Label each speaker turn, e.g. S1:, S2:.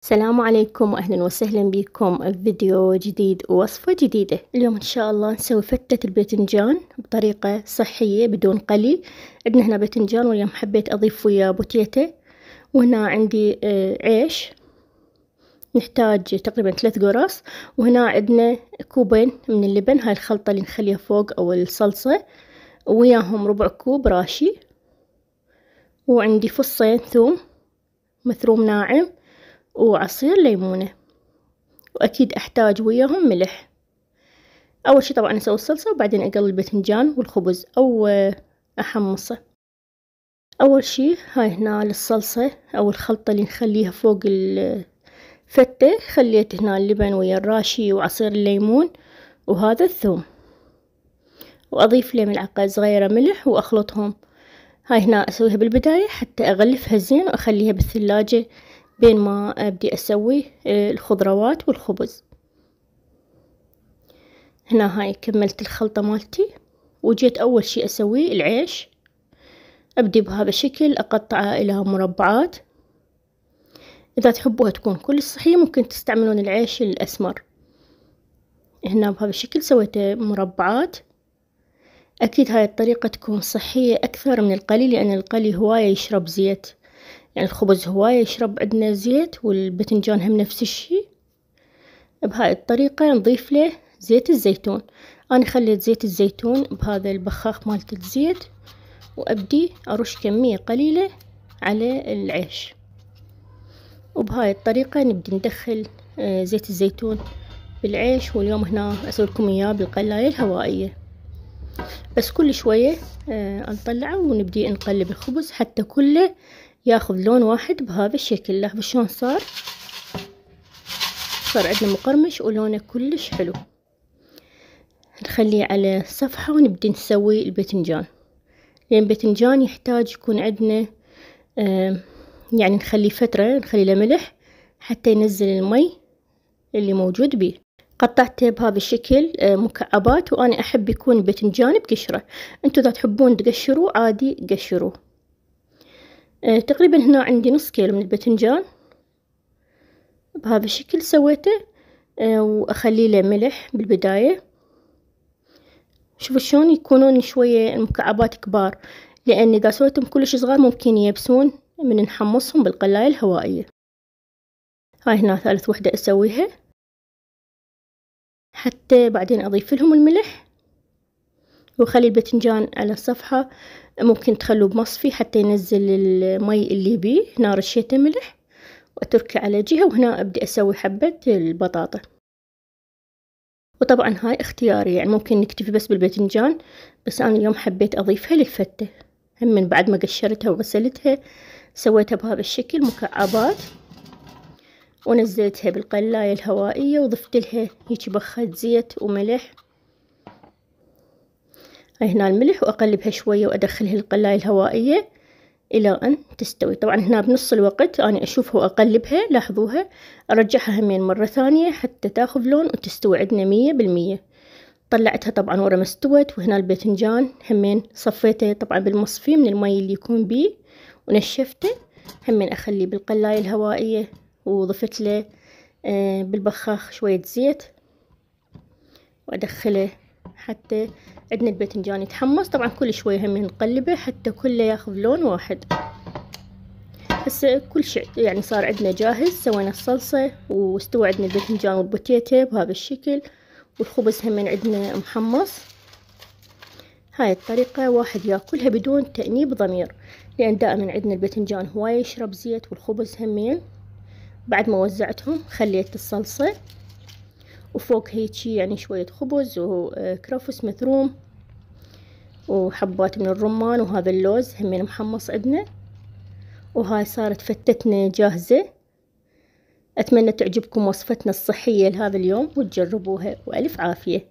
S1: السلام عليكم واهلا وسهلا بكم بفيديو جديد ووصفة جديدة. اليوم ان شاء الله نسوي فتة الباذنجان بطريقة صحية بدون قلي. عندنا هنا باذنجان واليوم حبيت اضيف وياه بوتيتة، وهنا عندي عيش نحتاج تقريبا 3 قرص، وهنا عندنا كوبين من اللبن، هاي الخلطة اللي نخليها فوق او الصلصة، وياهم ربع كوب راشي، وعندي فصين ثوم مثروم ناعم، وعصير ليمونة، وأكيد أحتاج وياهم ملح. أول شي طبعا أسوي الصلصة وبعدين أقلي الباذنجان والخبز أو أحمصه. أول شي هاي هنا للصلصة أو الخلطة اللي نخليها فوق الفتة، خليت هنا اللبن ويا الراشي وعصير الليمون وهذا الثوم، وأضيف له ملعقة صغيرة ملح وأخلطهم. هاي هنا أسويها بالبداية حتى أغلفها زين وأخليها بالثلاجة بين ما أبدي أسوي الخضروات والخبز. هنا هاي كملت الخلطة مالتي، وجيت أول شي أسوي العيش. أبدي بهذا الشكل أقطعه إلى مربعات. إذا تحبوها تكون كل صحية ممكن تستعملون العيش الأسمر. هنا بهذا الشكل سويته مربعات. أكيد هاي الطريقة تكون صحية أكثر من القلي، لأن القلي هواية يشرب زيت، يعني الخبز هواية يشرب عندنا زيت، والباذنجان هم نفس الشي. بهاي الطريقة نضيف له زيت الزيتون. أنا خليت زيت الزيتون بهذا البخاخ مالت الزيت، وأبدي أرش كمية قليلة على العيش، وبهاي الطريقة نبدي ندخل زيت الزيتون بالعيش. واليوم هنا أسوي لكم إياه بالقلاية الهوائية، بس كل شوية نطلعه ونبدي نقلب الخبز حتى كله ياخذ لون واحد بهذا الشكل. لاحظوا شلون صار عندنا مقرمش ولونه كلش حلو. نخليه على صفحة ونبدي نسوي الباذنجان، لأن الباذنجان يحتاج يكون عندنا يعني نخليه فترة، نخلي له ملح حتى ينزل المي اللي موجود بيه. قطعته بهذا الشكل مكعبات، وأنا أحب يكون الباذنجان بقشرة. انتو إذا تحبون تقشروه عادي قشروه. تقريبا هنا عندي نص كيلو من الباذنجان بهذا الشكل سويته، وأخلي له ملح بالبداية. شوفوا شلون يكونون شوية المكعبات كبار، لأن إذا سويتهم كلش صغار ممكن يبسون من نحمصهم بالقلاية الهوائية. هاي هنا ثالث وحدة أسويها، حتى بعدين أضيف لهم الملح، وخلي الباذنجان على صفحة. ممكن تخلوه بمصفي حتى ينزل المي اللي بيه. هنا رشيته ملح وأتركه على جهة، وهنا أبدأ أسوي حبة البطاطا. وطبعا هاي اختياري، يعني ممكن نكتفي بس بالباذنجان، بس أنا اليوم حبيت أضيفها للفتة. هم من بعد ما قشرتها وغسلتها سويتها بهذا الشكل مكعبات، ونزلتها بالقلاية الهوائية، وضفت لها هيك بخة زيت وملح. هاي هنا الملح، وأقلبها شوية وأدخلها القلاية الهوائية إلى أن تستوي. طبعا هنا بنص الوقت أنا أشوفها وأقلبها، لاحظوها أرجعها همين مرة ثانية حتى تاخذ لون وتستوي عندنا 100%. طلعتها طبعا ورا ما استوت. وهنا الباذنجان همين صفيته طبعا بالمصفي من المي اللي يكون بيه ونشفته، همين أخليه بالقلاية الهوائية، وضفت له بالبخاخ شوية زيت وأدخله حتى عندنا الباذنجان يتحمص. طبعا كل شوية همين نقلبه حتى كله ياخذ لون واحد. هسه كل شيء يعني صار عندنا جاهز. سوينا الصلصة واستوى عندنا الباذنجان والبوتيتة بهذا الشكل، والخبز همين عندنا محمص. هاي الطريقة واحد ياكلها بدون تأنيب ضمير، لأن دائما عندنا الباذنجان هواية يشرب زيت، والخبز همين. بعد ما وزعتهم خليت الصلصة، وفوق هيجي يعني شوية خبز وكرفس مثروم وحبات من الرمان، وهذا اللوز همين محمص عندنا. وهاي صارت فتتنا جاهزة. أتمنى تعجبكم وصفتنا الصحية لهذا اليوم وتجربوها، وألف عافية.